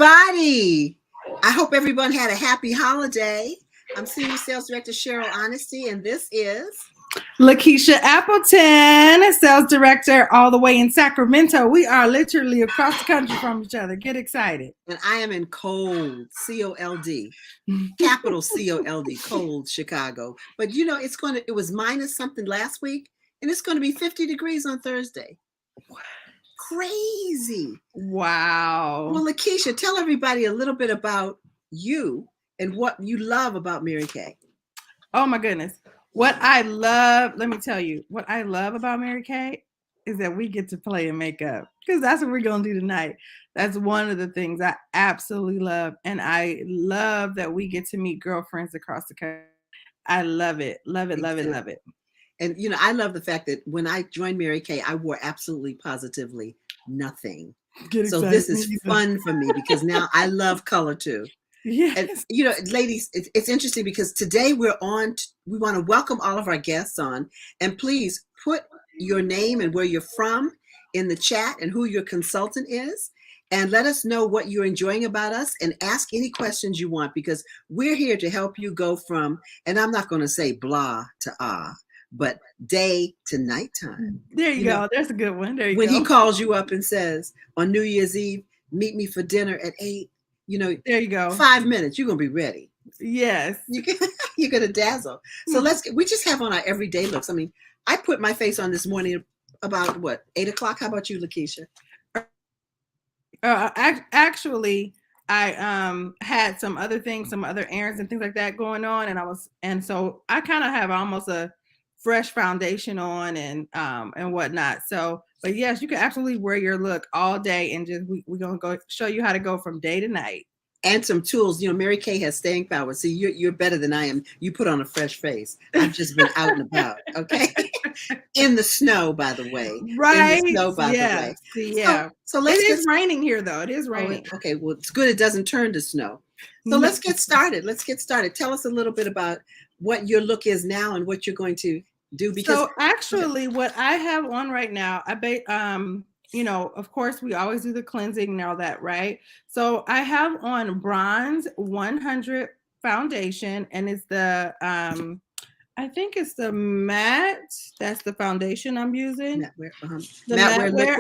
everybody. I hope everyone had a happy holiday. I'm Senior Sales Director Cheryl Honesty, and this is Lakeisha Appleton, Sales Director all the way in Sacramento. We are literally across the country from each other. Get excited. And I am in cold, C-O-L-D, capital C-O-L-D, cold Chicago. But you know, it was minus something last week, and it's going to be 50 degrees on Thursday. Crazy. Wow. Well, Lakeisha, tell everybody a little bit about you and what you love about Mary Kay. Oh my goodness. What I love, let me tell you, what I love about Mary Kay is that we get to play and make up, because that's what we're going to do tonight. That's one of the things I absolutely love. And I love that we get to meet girlfriends across the country. I love it. Love it, love it, love it. And, you know, I love the fact that when I joined Mary Kay, I wore absolutely positively nothing. So this is fun for me because now I love color too. Yes. And, you know, ladies, it's interesting because today we want to welcome all of our guests on, and please put your name and where you're from in the chat and who your consultant is, and let us know what you're enjoying about us, and ask any questions you want, because we're here to help you go from, and I'm not going to say blah to ah, but day to nighttime. There you go. That's a good one. There you when go. When he calls you up and says on New Year's Eve, meet me for dinner at 8, you know, there you go. 5 minutes, you're going to be ready. Yes. You're going to dazzle. So we just have on our everyday looks. I mean, I put my face on this morning about what, 8 o'clock? How about you, Lakeisha? Actually, I had some other things, some other errands and things like that going on. And so I kind of have almost a fresh foundation on and whatnot. So, but yes, you can absolutely wear your look all day, and just we're gonna go show you how to go from day to night. And some tools. You know, Mary Kay has staying power. So you're better than I am. You put on a fresh face. I've just been out and about. Okay. In the snow, by the way. Right. In the snow, by the way. Yeah. So it is raining here, though. It is raining. Oh, okay. Well, it's good it doesn't turn to snow. So let's get started. Tell us a little bit about what your look is now and what you're going to do. Because so actually, what I have on right now, you know, of course, we always do the cleansing and all that, right? So I have on Bronze 100 foundation, and it's the I think it's the matte. That's the foundation I'm using. The matte wear.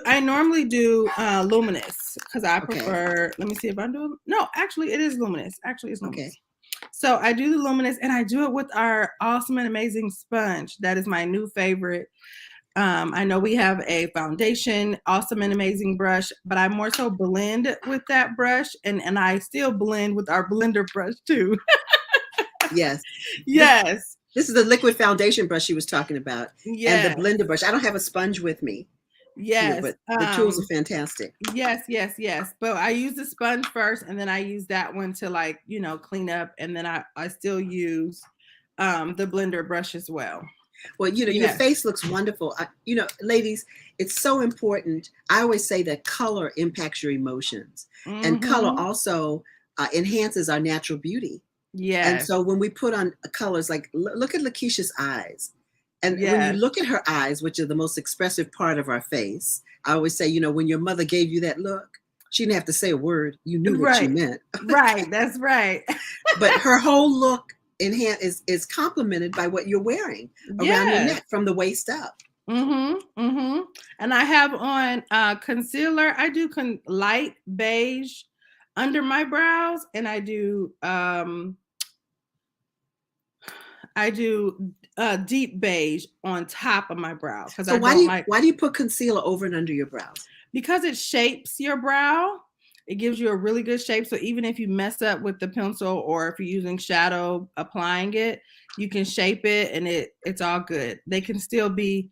I normally do luminous because I prefer. Let me see if I'm doing. No, actually, it is luminous. Actually, it's luminous. Okay. So I do the luminous, and I do it with our awesome and amazing sponge. That is my new favorite. I know we have a foundation, awesome and amazing brush, but I more so blend with that brush, and I still blend with our blender brush too. Yes. Yes. This is the liquid foundation brush she was talking about. Yes. And the blender brush. I don't have a sponge with me. Yes. Here, but the tools are fantastic. Yes. But I use the sponge first, and then I use that one to, like, you know, clean up. And then I still use the blender brush as well. Well, you know, your face looks wonderful. You know, ladies, it's so important. I always say that color impacts your emotions. Mm-hmm. And color also enhances our natural beauty. Yeah. And so when we put on colors, like look at Lakeisha's eyes. And when you look at her eyes, which are the most expressive part of our face, I always say, you know, when your mother gave you that look, she didn't have to say a word. You knew what she meant. Right. That's right. But her whole look is complemented by what you're wearing around your neck from the waist up. And I have on concealer. I do light beige under my brows, and I do deep beige on top of my brows. So why do you put concealer over and under your brows? Because it shapes your brow. It gives you a really good shape. So even if you mess up with the pencil, or if you're using shadow applying it, you can shape it, and it's all good. They can still be,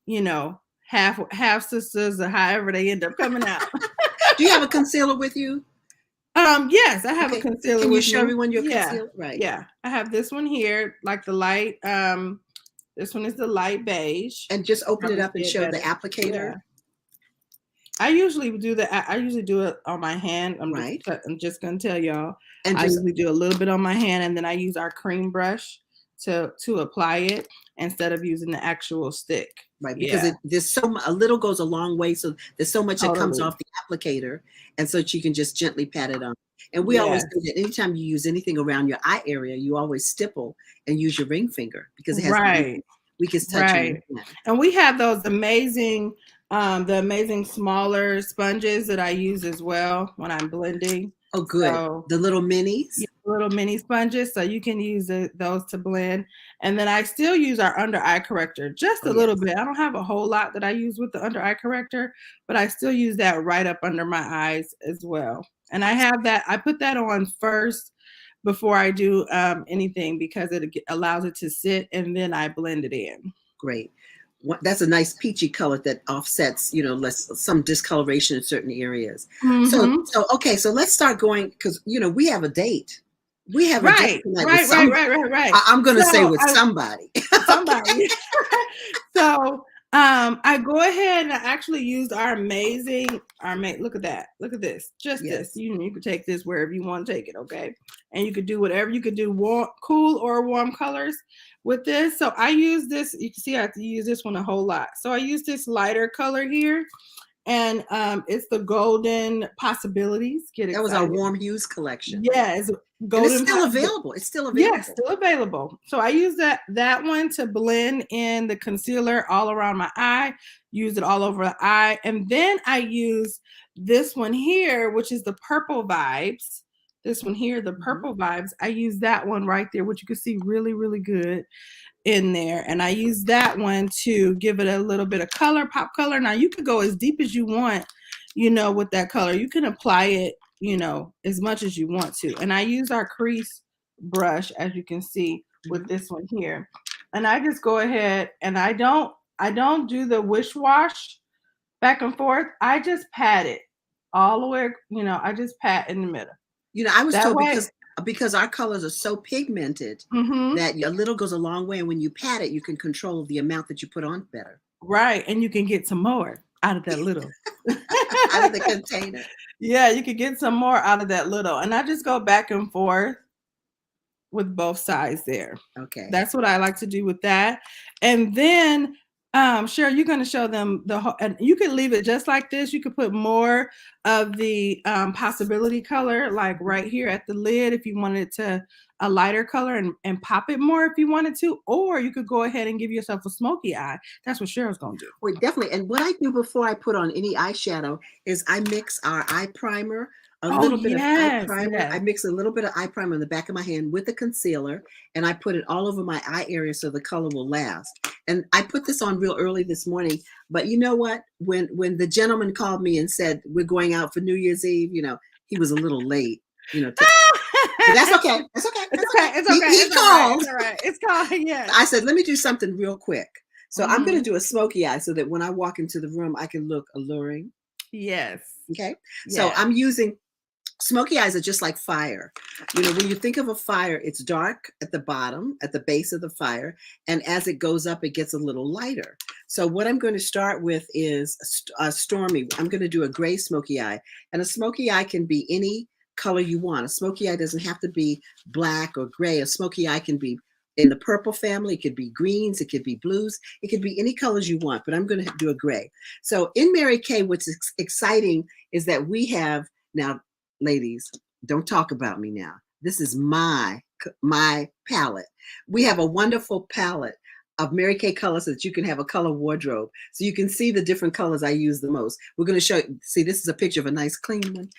you know, half sisters, or however they end up coming out. Do you have a concealer with you? Yes, I have a concealer. Can you show everyone your concealer? Right. Yeah. I have this one here, like the light. This one is the light beige. And just open it up and show the applicator. Yeah. I usually do it on my hand. I'm just going to tell y'all. I usually do a little bit on my hand, and then I use our cream brush to apply it instead of using the actual stick. Right, because Yeah, there's a little goes a long way, so there's so much that comes totally. off the applicator, and so that you can just gently pat it on. And we always Yes, say that anytime you use anything around your eye area, you always stipple and use your ring finger because it has the right, weakest touch on right. your hand. And we have those amazing, the amazing smaller sponges that I use as well when I'm blending. Oh, good. So The little yeah, minis. little mini sponges, so you can use those to blend. And then I still use our under eye corrector just Oh, a little yes. bit. I don't have a whole lot that I use with the under eye corrector, but I still use that right up under my eyes as well. And I put that on first before I do anything because it allows it to sit and then I blend it in. Great. That's a nice peachy color that offsets, some discoloration in certain areas. So, Hmm. okay, so let's start going because we have a date. We have a date Right, tonight with right, right, somebody. right, right, right. I'm going to say So with I somebody. Okay. somebody. So I go ahead and I actually used look at that. Look at this. Just this. Yes. You could take this wherever you want to take it, okay? And you could do whatever you could do, cool or warm colors with this. So I use this. You can see I have to use this one a whole lot. So I use this lighter color here. And it's the Golden Possibilities. Get That was our excited. Warm Hues collection. Yes, And it's Golden still Possibilities. available. It's still Yes, available. still available. So I use that one to blend in the concealer all around my eye, use it all over the eye. And then I use this one here, which is the Purple Vibes. This one here, the Purple Vibes. I use that one right there, which you can see really, really good in there. And I use that one to give it a little bit of color, pop color. Now you could go as deep as you want, with that color. You can apply it, as much as you want to. And I use our crease brush, as you can see with this one here. And I just go ahead and I don't do the wish wash back and forth. I just pat it all the way, I just pat in the middle. I was That told way, because our colors are so pigmented that a little goes a long way. And when you pat it, you can control the amount that you put on better. right. And you can get some more out of that little. Out of the container. Yeah, you could get some more out of that little. And I just go back and forth with both sides there. Okay. That's what I like to do with that. And then Cheryl, you're going to show them and you could leave it just like this. You could put more of the possibility color, like right here at the lid, if you wanted to a lighter color and pop it more if you wanted to, or you could go ahead and give yourself a smoky eye. That's what Cheryl's going to do. Well, definitely. And what I do before I put on any eyeshadow is I mix our eye primer, a little bit of eye primer. Yes. I mix a little bit of eye primer on the back of my hand with the concealer, and I put it all over my eye area so the color will last. And I put this on real early this morning, but you know what? When the gentleman called me and said we're going out for New Year's Eve, he was a little late. But that's okay. That's okay. It's okay. It's okay. He called. It's all right. It's called. Yes. I said, let me do something real quick. So I'm going to do a smoky eye so that when I walk into the room, I can look alluring. Yes. Okay. So I'm using smoky eyes are just like fire. When you think of a fire, it's dark at the bottom, at the base of the fire. And as it goes up, it gets a little lighter. So what I'm going to start with is Stormy. I'm going to do a gray smoky eye. And a smoky eye can be any color you want. A smoky eye doesn't have to be black or gray. A smoky eye can be in the purple family. It could be greens. It could be blues. It could be any colors you want, but I'm going to do a gray. So in Mary Kay, what's exciting is that we have now, ladies, don't talk about me now. This is my palette. We have a wonderful palette of Mary Kay colors so that you can have a color wardrobe. So you can see the different colors I use the most. We're going to show you. See, this is a picture of a nice clean one.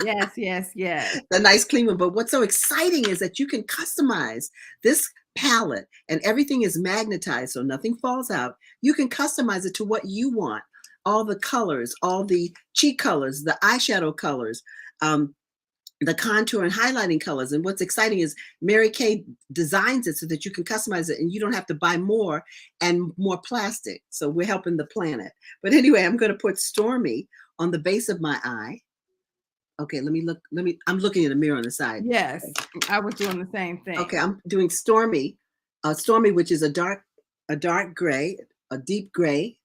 Yes. The nice clean one. But what's so exciting is that you can customize this palette and everything is magnetized so nothing falls out. You can customize it to what you want. All the colors, all the cheek colors, the eyeshadow colors, the contour and highlighting colors. And what's exciting is Mary Kay designs it so that you can customize it and you don't have to buy more and more plastic. So we're helping the planet. But anyway, I'm going to put Stormy on the base of my eye. Okay, I'm looking in the mirror on the side. Yes, I was doing the same thing. Okay, I'm doing Stormy, which is a dark gray, a deep gray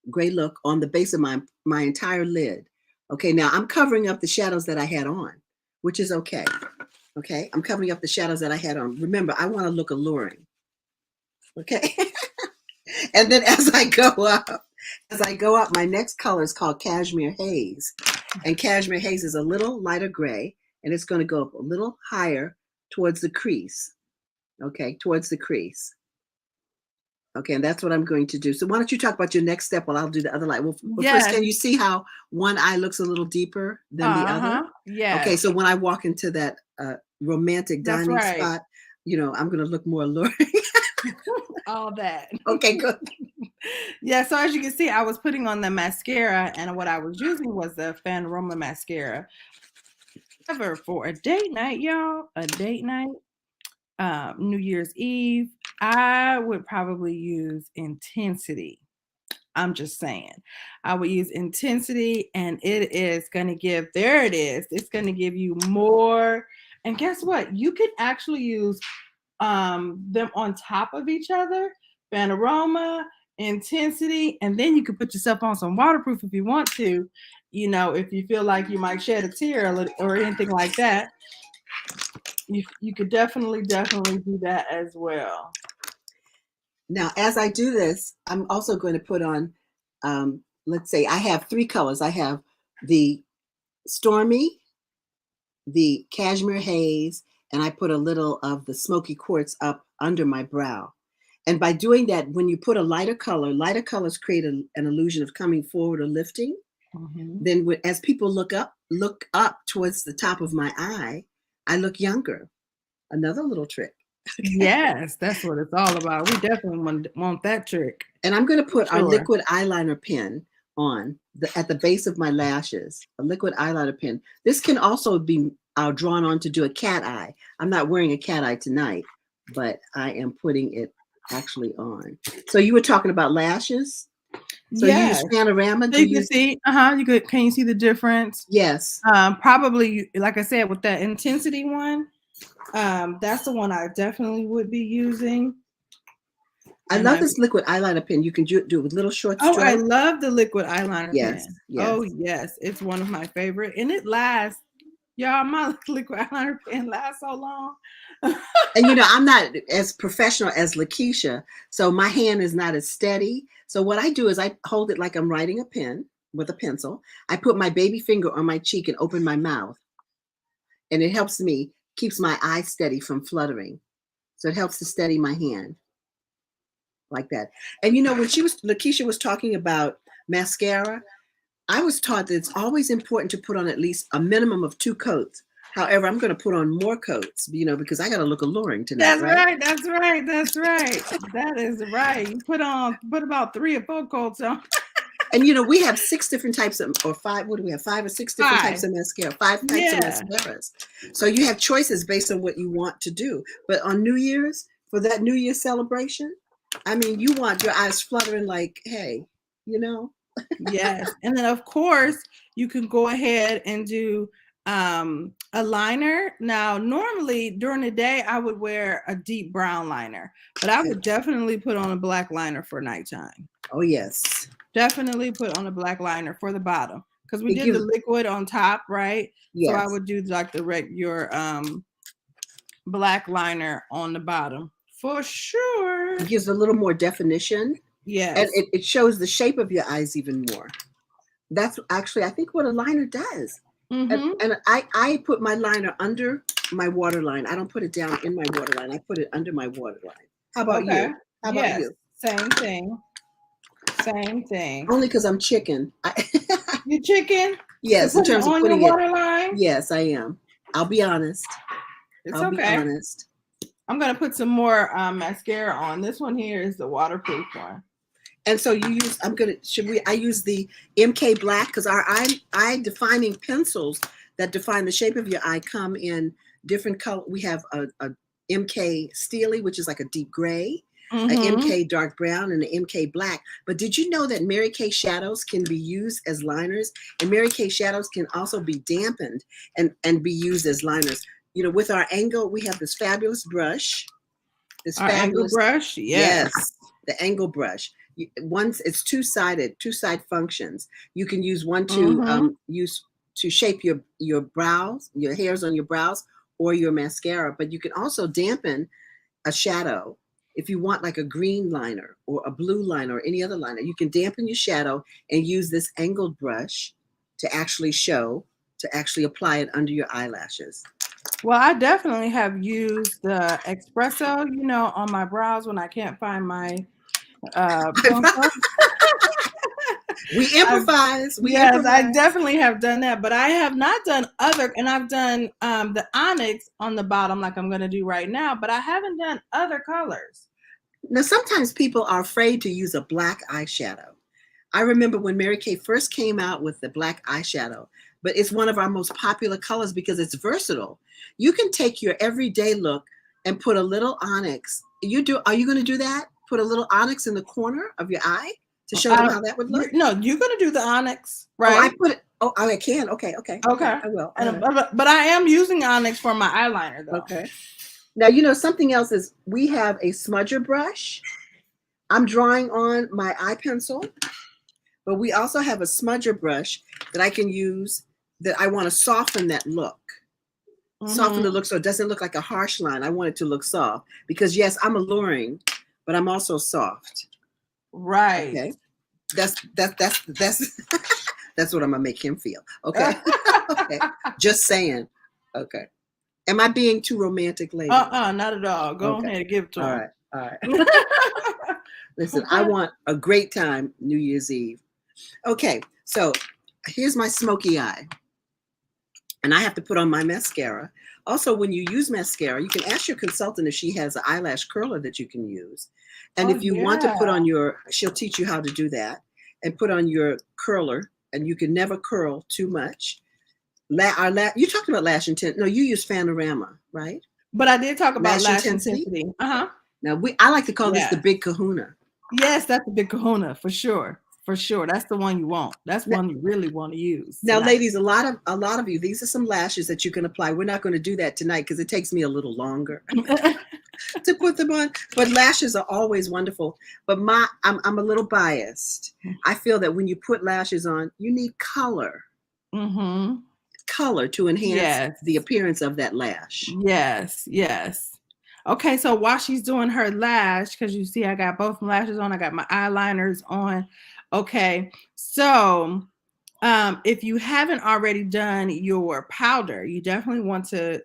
look on the base of my entire lid. Okay, now I'm covering up the shadows that I had on, which is okay. Okay, I'm covering up the shadows that I had on. Remember, I want to look alluring. Okay. And then as I go up, my next color is called Cashmere Haze. And Cashmere Haze is a little lighter gray, and it's going to go up a little higher towards the crease. Okay, towards the crease. Okay, and that's what I'm going to do. So why don't you talk about your next step while I'll do the other light? Well, first, can you see how one eye looks a little deeper than the other? Yeah. Okay, so when I walk into that romantic dining spot, you know, I'm going to look more alluring. All that. Okay, good. Yeah, so as you can see, I was putting on the mascara, and what I was using was the Fan Aroma mascara. However, for a date night, y'all, New Year's Eve, I would probably use Intensity. I'm just saying. I would use Intensity, and it is going to give, there it is. It's going to give you more. And guess what? You could actually use them on top of each other, Fan Aroma, Intensity, and then you could put yourself on some waterproof if you want to, you know, if you feel like you might shed a tear or anything like that. You could definitely do that as well. Now, as I do this, I'm also going to put on, let's say I have 3 colors. I have the Stormy, the Cashmere Haze, and I put a little of the Smoky Quartz up under my brow. And by doing that, when you put a lighter colors create an illusion of coming forward or lifting. Mm-hmm. Then as people look up towards the top of my eye, I look younger. Another little trick. Yes, that's what it's all about. We definitely want that trick. And I'm going to put our liquid eyeliner pen on at the base of my lashes, a liquid eyeliner pen. This can also be drawn on to do a cat eye. I'm not wearing a cat eye tonight, but I am putting it actually on. So you were talking about lashes? So yes. You use Panorama? So you can see, can you see the difference? Yes. Probably, like I said, with that Intensity one, that's the one I definitely would be using. I love this liquid eyeliner pen. You can do it with little short strokes. Oh, I love the liquid eyeliner pen. Yes. Oh, yes. It's one of my favorite. And it lasts. Y'all, my liquid eyeliner pen lasts so long. And, you know, I'm not as professional as Lakeisha, so my hand is not as steady. So what I do is I hold it like I'm writing a pen with a pencil. I put my baby finger on my cheek and open my mouth. And it helps me, keeps my eye steady from fluttering. So it helps to steady my hand like that. And, you know, when Lakeisha was talking about mascara, I was taught that it's always important to put on at least a minimum of 2 coats. However, I'm going to put on more coats, you know, because I got to look alluring tonight. That's right. That's right. That's right. That is right. You put about 3 or 4 coats on. And, you know, we have 6 different types of, or 5, what do we have? 5 or 6 different types of mascara, 5 types of mascaras. So you have choices based on what you want to do. But on New Year's, for that New Year's celebration, I mean, you want your eyes fluttering like, hey, you know? Yes. And then, of course, you can go ahead and do a liner. Now, normally during the day, I would wear a deep brown liner, but I would definitely put on a black liner for nighttime. Oh, yes. Definitely put on a black liner for the bottom because we did the liquid on top, right? Yes. So I would do like your black liner on the bottom for sure. It gives a little more definition. Yes. And it shows the shape of your eyes even more. That's actually, I think, what a liner does. Mm-hmm. And I put my liner under my waterline. I don't put it down in my waterline. I put it under my waterline. How about you? How about you? Same thing. Same thing. Only because I'm chicken. You chicken? Yes, in terms of putting your waterline? Yes, I am. I'll be honest. I'll be honest. I'm going to put some more mascara on. This one here is the waterproof one. And so you use, I use the MK Black because our eye defining pencils that define the shape of your eye come in different color. We have a MK Steely, which is like a deep gray, an MK dark brown, and an MK Black. But did you know that Mary Kay shadows can be used as liners? And Mary Kay shadows can also be dampened and be used as liners. You know, with our angle, we have this fabulous brush. Angle brush, yes. The angle brush. Once it's two-sided functions. You can use one to use to shape your brows, your hairs on your brows, or your mascara, but you can also dampen a shadow. If you want like a green liner or a blue liner or any other liner, you can dampen your shadow and use this angled brush to actually apply it under your eyelashes. Well, I definitely have used the espresso, on my brows when I can't find my pencil. We improvise. Yes, I definitely have done that, but I have not done and I've done the onyx on the bottom like I'm going to do right now, but I haven't done other colors. Now, sometimes people are afraid to use a black eyeshadow. I remember when Mary Kay first came out with the black eyeshadow, but it's one of our most popular colors because it's versatile. You can take your everyday look and put a little onyx. Are you going to do that? Put a little onyx in the corner of your eye to show them how that would look? No, you're going to do the onyx, right? Oh, I put it. Oh, I can. Okay. I will. But I am using onyx for my eyeliner, though. Okay. Now, something else is we have a smudger brush. I'm drawing on my eye pencil, but we also have a smudger brush that I can use that I want to soften that look. Soften the look so it doesn't look like a harsh line. I want it to look soft because, yes, I'm alluring, but I'm also soft. Right. Okay. That's that's what I'm gonna make him feel. Okay. Okay. Just saying. Okay. Am I being too romantic, lady? Not at all. Go ahead and give it to him. All right. Listen, I want a great time New Year's Eve. Okay, so here's my smoky eye. And I have to put on my mascara. Also, when you use mascara, you can ask your consultant if she has an eyelash curler that you can use. And if you want to put on she'll teach you how to do that and put on your curler, and you can never curl too much. You talked about lash intensity. No, you use Panorama, right? But I did talk about lash intensity. Now, I like to call this the Big Kahuna. Yes, that's the Big Kahuna for sure. For sure. That's the one you want. That's one you really want to use. Now, ladies, a lot of you, these are some lashes that you can apply. We're not going to do that tonight because it takes me a little longer to put them on. But lashes are always wonderful. But I'm a little biased. I feel that when you put lashes on, you need color. Color to enhance the appearance of that lash. Yes. Okay, so while she's doing her lash, because you see I got both lashes on, I got my eyeliners on. Okay, so if you haven't already done your powder, you definitely want to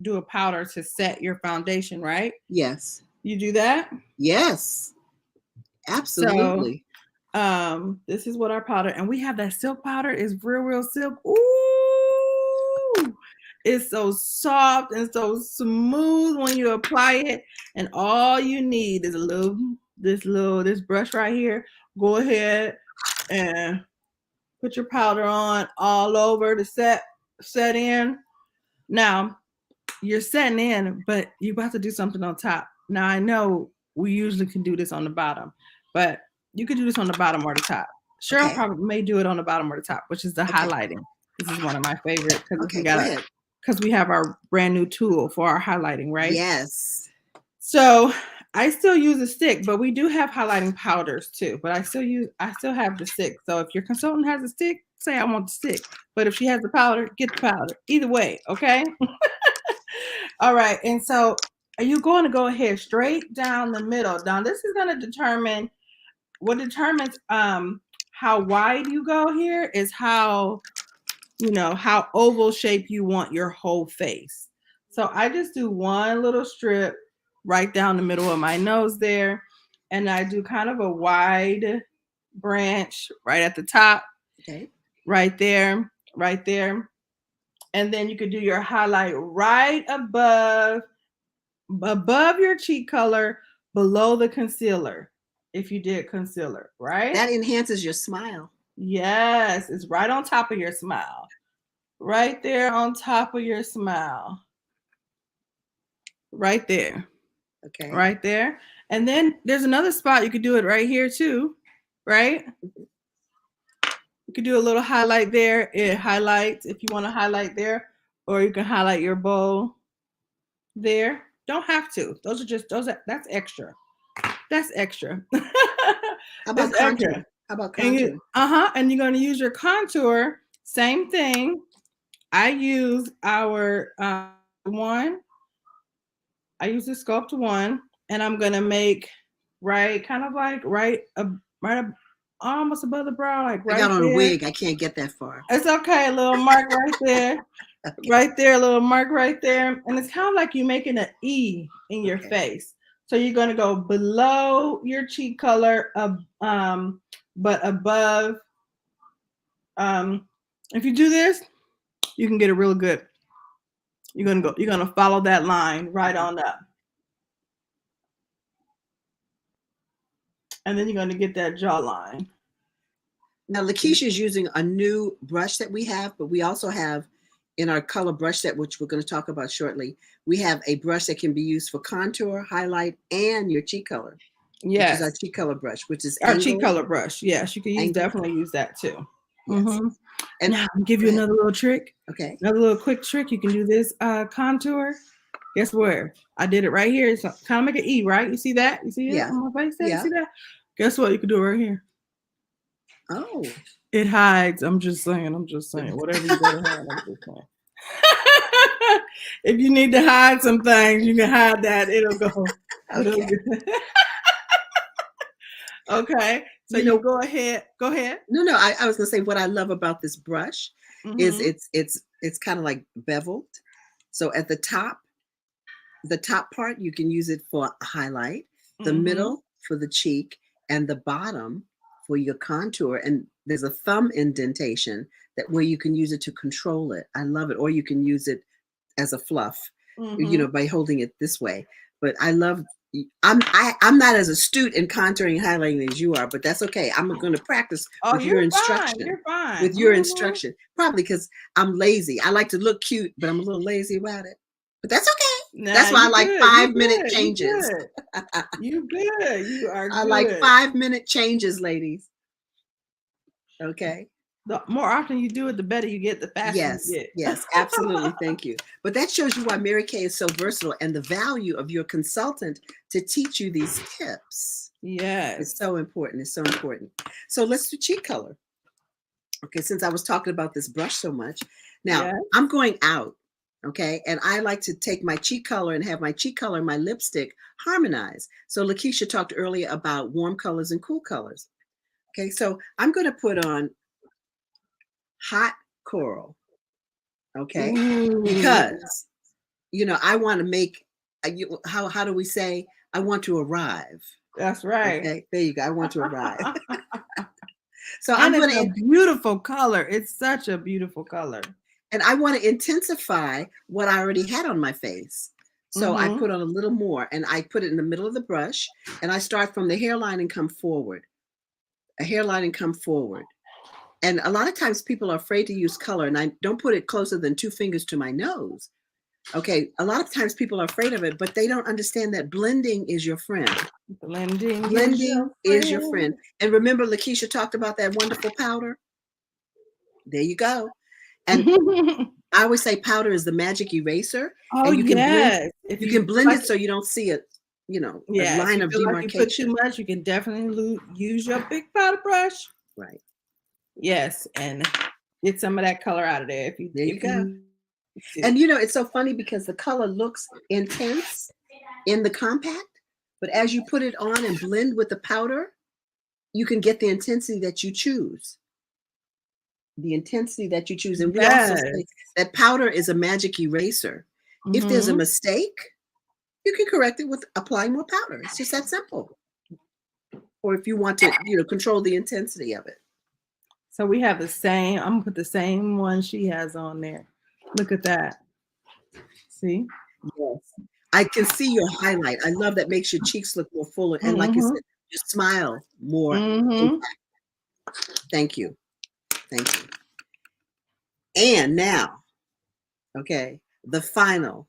do a powder to set your foundation, right? Yes. You do that? Yes. Absolutely. So, this is what our powder, and we have that silk powder. Is real silk. Ooh, it's so soft and so smooth when you apply it, and all you need is this brush right here. Go ahead and put your powder on all over to set in. Now you're setting in, but you're about to do something on top. Now I know we usually can do this on the bottom, but you could do this on the bottom or the top. Cheryl probably may do it on the bottom or the top, which is the highlighting. This is one of my favorites because we have our brand new tool for our highlighting, right? Yes. So I still use a stick, but we do have highlighting powders too. But I still have the stick. So if your consultant has a stick, say I want the stick. But if she has the powder, get the powder. Either way, okay? All right. And so are you going to go ahead straight down the middle? Now this is going to determine what determines how wide you go here is how oval shape you want your whole face. So I just do one little strip right down the middle of my nose there. And I do kind of a wide branch right at the top. Okay. Right there. And then you could do your highlight right above your cheek color, below the concealer. If you did concealer, right? That enhances your smile. Yes, it's right on top of your smile. Right there on top of your smile. Right there. Okay. Right there. And then there's another spot you could do it right here too, right? You could do a little highlight there. It highlights if you want to highlight there, or you can highlight your bowl there. Don't have to. That's extra. That's extra. How about contour? How about contour? And you're going to use your contour. Same thing. I use our one. I use the Sculpt one, and I'm gonna make right, kind of like almost above the brow, like I right got on there. a wig. I can't get that far. It's okay, a little mark right there. Okay. Right there, a little mark right there. And it's kind of like you making an E in your face. So you're going to go below your cheek color, but above. If you do this, you can get it real good. You're going to follow that line right on up. And then you're going to get that jawline. Now, Lakeisha is using a new brush that we have, but we also have in our color brush set, which we're going to talk about shortly, we have a brush that can be used for contour, highlight, and your cheek color. Yes. Which is our cheek color brush, which is our cheek color brush. Yes, you can definitely use that too. Yes. Mm-hmm. And now I'll give you another little trick. Okay. Another little quick trick. You can do this contour. Guess where? I did it right here. So kind of make an E, right? You see that? You see it on my face? Yeah. You see that? Guess what? You can do it right here. Oh. It hides. I'm just saying. Whatever you gotta hide, I'm just saying. If you need to hide some things, you can hide that. It'll go. Okay. Okay. So you go ahead. Go ahead. No. I was gonna say what I love about this brush is it's kind of like beveled. So at the top part, you can use it for a highlight, the middle for the cheek, and the bottom for your contour. And there's a thumb indentation where you can use it to control it. I love it. Or you can use it as a fluff, by holding it this way. But I love. I'm not as astute in contouring and highlighting as you are, but that's okay. I'm going to practice with your instruction. You're fine. With your instruction, probably because I'm lazy. I like to look cute, but I'm a little lazy about it. But that's okay. That's why I like 5-minute changes. You good. You are good. I like 5-minute changes, ladies. Okay. The more often you do it, the better you get, the faster you get. Yes, absolutely. Thank you. But that shows you why Mary Kay is so versatile and the value of your consultant to teach you these tips. Yes. It's so important. It's so important. So let's do cheek color. Okay, since I was talking about this brush so much. Now, I'm going out, okay? And I like to take my cheek color and have my cheek color and my lipstick harmonize. So Lakeisha talked earlier about warm colors and cool colors. Okay, so I'm going to put on hot coral, okay? Because, I want to make, how do we say, I want to arrive. That's right. Okay, there you go. I want to arrive. So I'm going to, beautiful color. It's such a beautiful color. And I want to intensify what I already had on my face. So I put on a little more and I put it in the middle of the brush and I start from the hairline and come forward. A hairline and come forward. And a lot of times people are afraid to use color, and I don't put it closer than 2 fingers to my nose. Okay, a lot of times people are afraid of it, but they don't understand that blending is your friend. Blending is your friend. And remember, Lakeisha talked about that wonderful powder? There you go. And I always say powder is the magic eraser. Oh, and you can blend it so you don't see it, a line of demarcation. Like you put too much, you can definitely use your big powder brush. Right. Yes, and get some of that color out of there. There you go. And it's so funny because the color looks intense in the compact, but as you put it on and blend with the powder, you can get the intensity that you choose. And we also say that powder is a magic eraser. If there's a mistake, you can correct it with applying more powder. It's just that simple. Or if you want to, control the intensity of it. So we have the same, I'm gonna put the same one she has on there. Look at that. See? Yes. I can see your highlight. I love that. Makes your cheeks look more fuller. And like you said, you smile more. Thank you. Thank you. And now, okay, the final.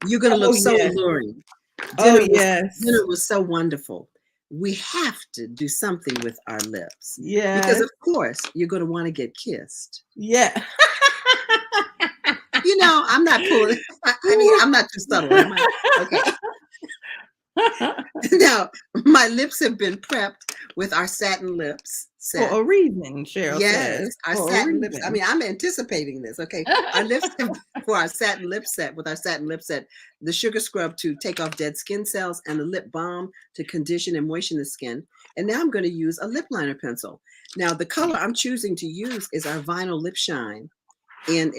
You're going to look so alluring. Dinner was so wonderful. We have to do something with our lips. Yeah. Because of course you're going to want to get kissed. Yeah. I'm not pulling. I'm not too subtle. Am I? Okay. Now, my lips have been prepped with our satin lips For set. a reason, Cheryl Yes, says. our For a satin lips. I reason. mean, I'm anticipating this. Okay, our lipstick for our satin lip set with our satin lip set, the sugar scrub to take off dead skin cells, and the lip balm to condition and moisten the skin. And now I'm going to use a lip liner pencil. Now the color I'm choosing to use is our Vinyl Lip Shine in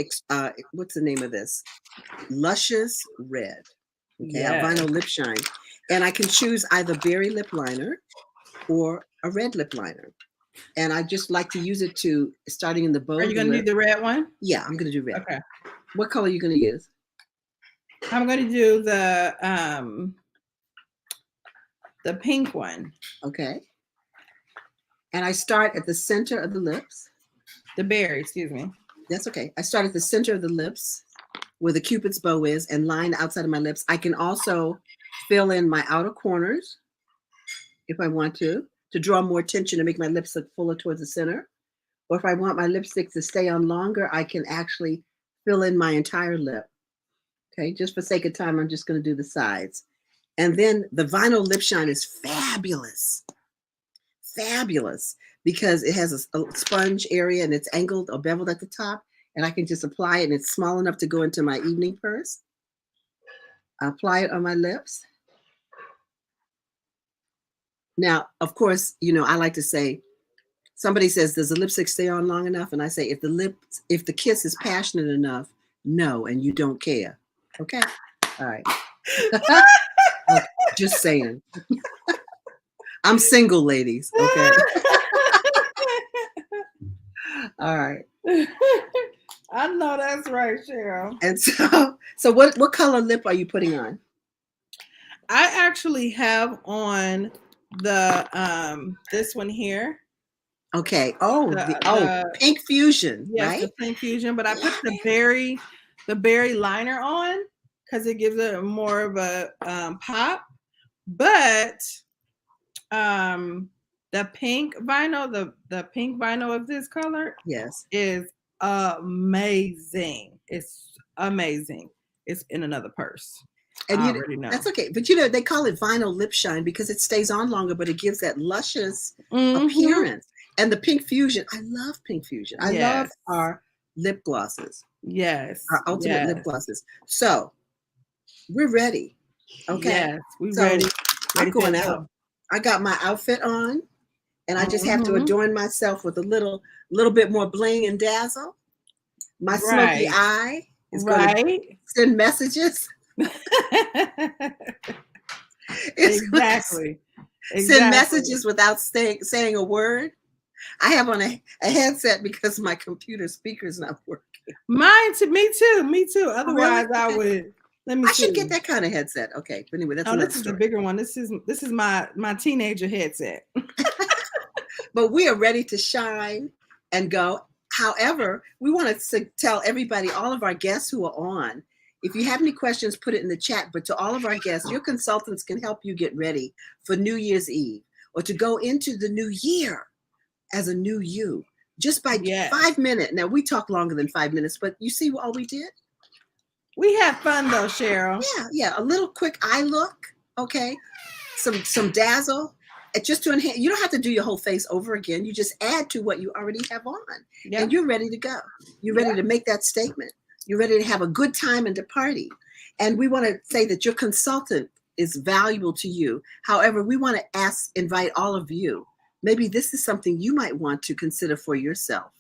what's the name of this? Luscious Red. Okay, our Yes. Vinyl Lip Shine, and I can choose either berry lip liner or a red lip liner. And I just like to use it to starting in the bow. Are you going to do the red one? Yeah, I'm going to do red. Okay. What color are you going to use? I'm going to do the pink one. Okay. And I start at the center of the lips. The berry, excuse me. That's okay. I start at the center of the lips where the Cupid's bow is and line the outside of my lips. I can also fill in my outer corners if I want to draw more attention to make my lips look fuller towards the center. Or if I want my lipstick to stay on longer, I can actually fill in my entire lip. Okay, just for sake of time, I'm just going to do the sides. And then the Vinyl Lip Shine is fabulous. Fabulous, because it has a sponge area and it's angled or beveled at the top. And I can just apply it, and it's small enough to go into my evening purse. I apply it on my lips. Now, of course, you know, I like to say, somebody says, does the lipstick stay on long enough? And I say, if the kiss is passionate enough, no, and you don't care. Okay. All right. Just saying. I'm single, ladies. Okay. All right. I know that's right, Cheryl. And so what color lip are you putting on? I actually have on the this one here. Okay. Oh, the Pink Fusion, yes, right? the Pink Fusion, but I put the berry liner on because it gives it more of a pop. But the pink vinyl, the pink vinyl of this color, yes, is amazing. It's amazing. It's in another purse. And I already know. That's okay. But you know, they call it Vinyl Lip Shine because it stays on longer, but it gives that luscious appearance. And the Pink Fusion, I love Pink Fusion. I love our lip glosses. Yes. Our ultimate lip glosses. So we're ready. Okay. Yes, we're ready. I'm going out. I got my outfit on, and I just have to adorn myself with a little bit more bling and dazzle. My smoky eye is going to send messages. Exactly. Send messages without saying a word. I have on a headset because my computer speaker is not working. Me too. Otherwise, really? I would. Let me. I should get that kind of headset. Okay, but anyway, that's another this is story. the bigger one. This is my teenager headset. But we are ready to shine and go. However, we want to tell everybody, all of our guests who are on, if you have any questions, put it in the chat. But to all of our guests, your consultants can help you get ready for New Year's Eve or to go into the new year as a new you, just by 5 minutes. Now, we talk longer than 5 minutes, but you see all we did? We had fun though, Cheryl. Yeah. A little quick eye look, okay? Some dazzle. Just to enhance. You don't have to do your whole face over again. You just add to what you already have on. Yep. And you're ready to go. You're ready to make that statement. You're ready to have a good time and to party. And we want to say that your consultant is valuable to you. However, we want to invite all of you. Maybe this is something you might want to consider for yourself.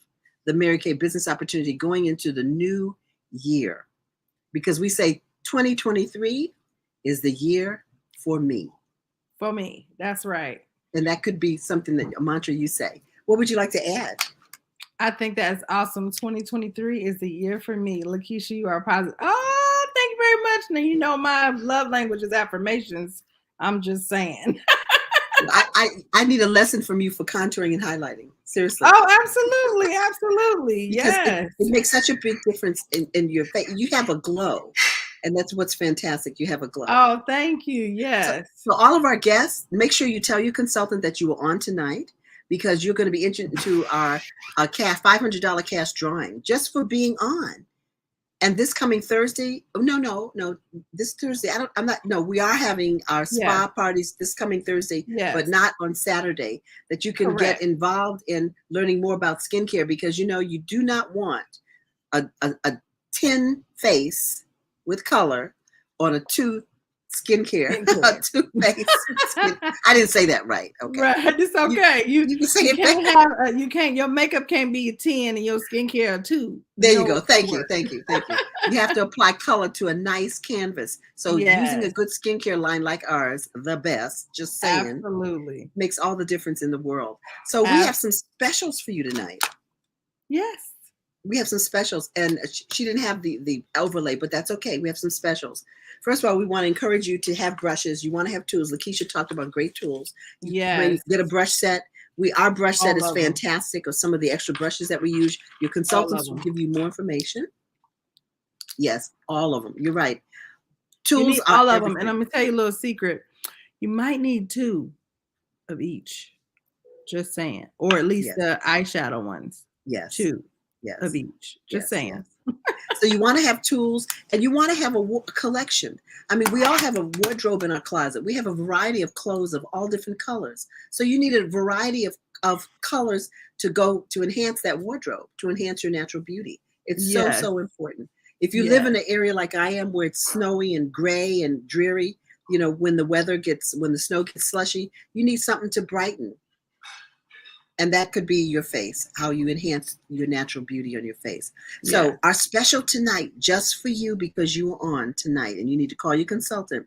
The Mary Kay Business Opportunity going into the new year. Because we say 2023 is the year for me. For me, that's right. And that could be something that a mantra you say. What would you like to add? I think that's awesome. 2023 is the year for me. Lakeisha, you are positive. Oh, thank you very much. Now, you know my love language is affirmations. I'm just saying. I need a lesson from you for contouring and highlighting. Seriously. Oh, absolutely. Absolutely. Yes. It makes such a big difference in your face. You have a glow. And that's what's fantastic. You have a glow. Oh, thank you. Yes. So all of our guests, make sure you tell your consultant that you were on tonight, because you're going to be entered into our $500 cash drawing just for being on. And this coming Thursday, oh, no, this Thursday, we are having our spa parties this coming Thursday, but not on Saturday, that you can get involved in learning more about skincare, because you do not want a tin face with color on a tooth skincare. A toothpaste. I didn't say that right. Okay. Right. It's okay. You can say you it can't back. have your makeup can't be a 10 and your skincare a 2. There you go. Thank you. You have to apply color to a nice canvas. So using a good skincare line like ours, the best, just saying, absolutely makes all the difference in the world. So we have some specials for you tonight. Yes. We have some specials, and she didn't have the overlay, but that's okay. We have some specials. First of all, we want to encourage you to have brushes. You want to have tools. Lakeisha talked about great tools. Yeah. Get a brush set. Our brush set is fantastic, or some of the extra brushes that we use. Your consultants will give you more information. Yes, all of them. You're right. Tools, you need all of them. And I'm going to tell you a little secret. You might need 2 of each. Just saying. Or at least the eyeshadow ones. Yes. 2 of each. Just saying. Yes. So you want to have tools, and you want to have a collection. I mean, we all have a wardrobe in our closet. We have a variety of clothes of all different colors. So you need a variety of colors to enhance that wardrobe, to enhance your natural beauty. It's so important. If you live in an area like I am, where it's snowy and gray and dreary, when the snow gets slushy, you need something to brighten. And that could be your face, how you enhance your natural beauty on your face. So our special tonight, just for you, because you are on tonight, and you need to call your consultant.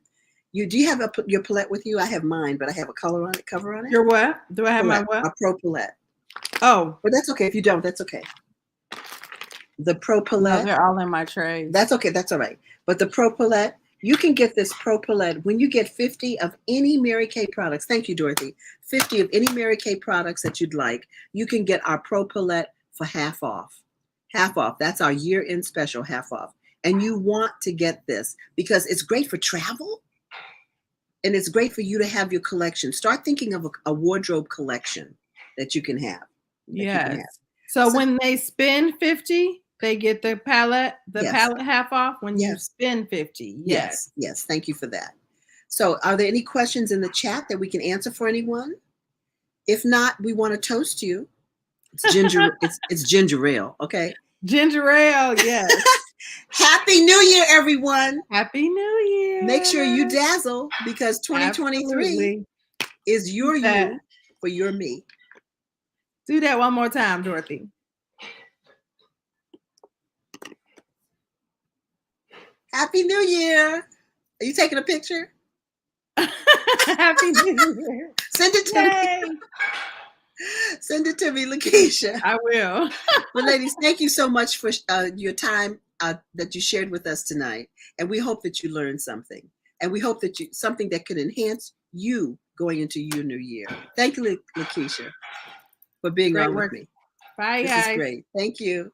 Do you have your palette with you? I have mine, but I have a cover on it. Your what? Do I have palette, my what? A Pro Palette. Oh. But that's okay. If you don't, that's okay. The Pro Palette. No, they're all in my tray. That's okay. That's all right. But the Pro Palette, you can get this Pro Palette when you get 50 of any Mary Kay products. Thank you, Dorothy. 50 of any Mary Kay products that you'd like. You can get our Pro Palette for half off. Half off. That's our year-end special, half off. And you want to get this because it's great for travel, and it's great for you to have your collection. Start thinking of a wardrobe collection that you can have. Yes. So when they spend 50, they get the palette half off when you spend 50. Yes. Thank you for that. So are there any questions in the chat that we can answer for anyone? If not, we want to toast you. It's ginger. it's ginger ale. Okay. Ginger ale. Yes. Happy New Year, everyone. Happy New Year. Make sure you dazzle, because 2023 is your you for your me. Do that one more time, Dorothy. Happy New Year. Are you taking a picture? Happy New Year. Send it to me. Send it to me, Lakeisha. I will. But ladies, thank you so much for your time that you shared with us tonight. And we hope that you learned something. And we hope that something that can enhance you going into your new year. Thank you, Lakeisha, for being on with me. Bye, guys. This is great. Thank you.